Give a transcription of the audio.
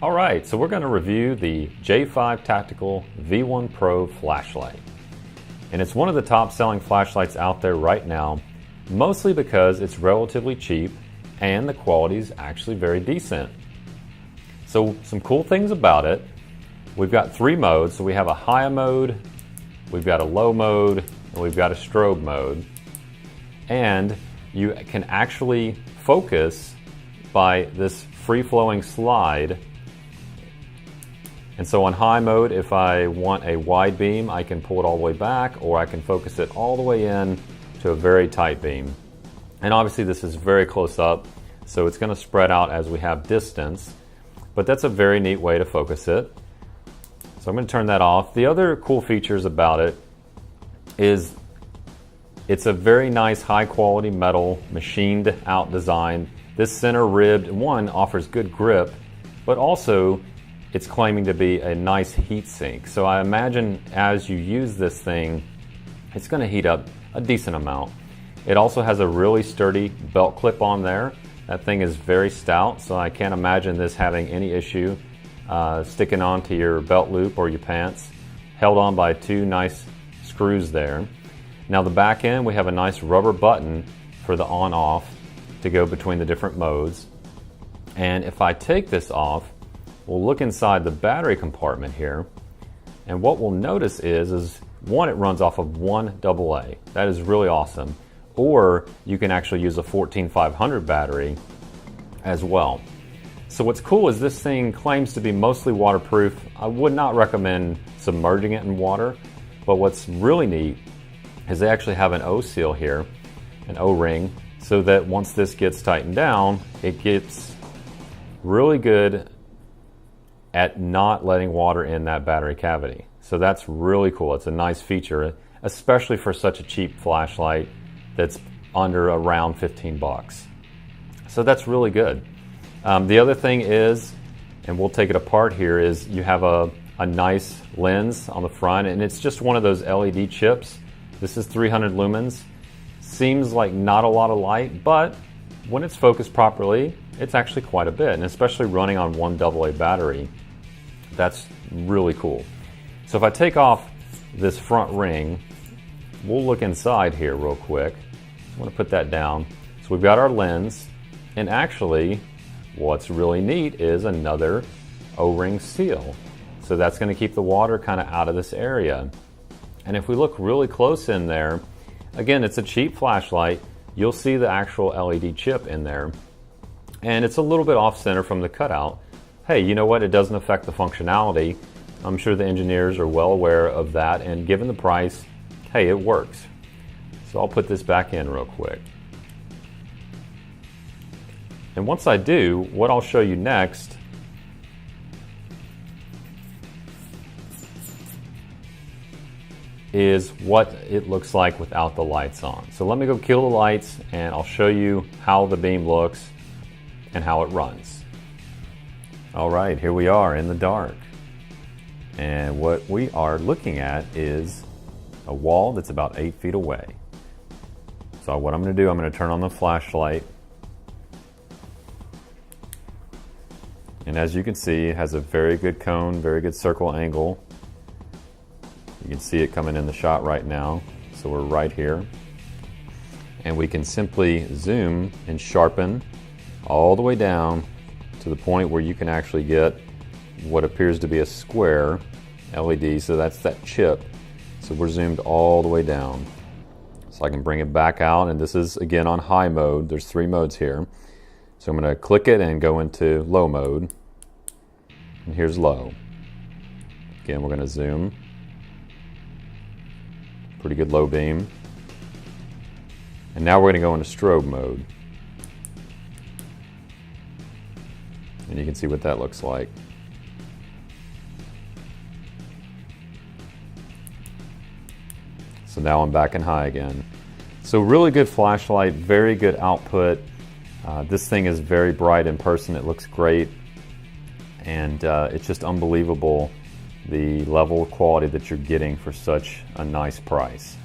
Alright, so we're going to review the J5 Tactical V1 Pro flashlight. And it's one of the top selling flashlights out there right now, mostly because it's relatively cheap and the quality is actually very decent. So some cool things about it, we've got three modes. So we have a high mode, we've got a low mode, and we've got a strobe mode. And you can actually focus by this free-flowing slide. And so on high mode, if I want a wide beam, I can pull it all the way back, or I can focus it all the way in to a very tight beam. And obviously this is very close up, so it's going to spread out as we have distance, but that's a very neat way to focus it. So I'm going to turn that off. The other cool features about it is it's a very nice high quality metal, machined out design. This center ribbed one offers good grip, but also it's claiming to be a nice heat sink. So I imagine as you use this thing, it's going to heat up a decent amount. It also has a really sturdy belt clip on there. That thing is very stout, so I can't imagine this having any issue sticking onto your belt loop or your pants. Held on by two nice screws there. Now the back end, we have a nice rubber button for the on-off to go between the different modes. And if I take this off, we'll look inside the battery compartment here, and what we'll notice is one, it runs off of one AA. That is really awesome. Or you can actually use a 14500 battery as well. So what's cool is this thing claims to be mostly waterproof. I would not recommend submerging it in water, but what's really neat is they actually have an O-seal here, an O-ring, so that once this gets tightened down, it gets really good at not letting water in that battery cavity. So that's really cool. It's a nice feature, especially for such a cheap flashlight that's under around 15 bucks. So that's really good. The other thing is, and we'll take it apart here, is you have a nice lens on the front, and it's just one of those LED chips. This is 300 lumens. Seems like not a lot of light, but when it's focused properly, it's actually quite a bit, and especially running on one AA battery, that's really cool. So if I take off this front ring, we'll look inside here real quick. I want to put that down. So we've got our lens, and actually what's really neat is another O-ring seal. So that's going to keep the water kind of out of this area. And if we look really close in there, again, it's a cheap flashlight. You'll see the actual LED chip in there, and it's a little bit off center from the cutout. Hey, you know what? It doesn't affect the functionality. I'm sure the engineers are well aware of that, and given the price, hey, it works. So I'll put this back in real quick. And once I do, what I'll show you next is what it looks like without the lights on. So let me go kill the lights, and I'll show you how the beam looks and how it runs. All right, here we are in the dark. And what we are looking at is a wall that's about 8 feet away. So what I'm going to do, I'm going to turn on the flashlight. And as you can see, it has a very good cone, very good circle angle. You can see it coming in the shot right now. So we're right here. And we can simply zoom and sharpen all the way down to the point where you can actually get what appears to be a square LED. So that's that chip. So we're zoomed all the way down. So I can bring it back out, and this is again on high mode. There's three modes here. So I'm going to click it and go into low mode. And here's low. Again, we're going to zoom. Pretty good low beam. And now we're going to go into strobe mode. And you can see what that looks like. So now I'm back in high again. So really good flashlight, very good output. This thing is very bright in person. It looks great. And it's just unbelievable the level of quality that you're getting for such a nice price.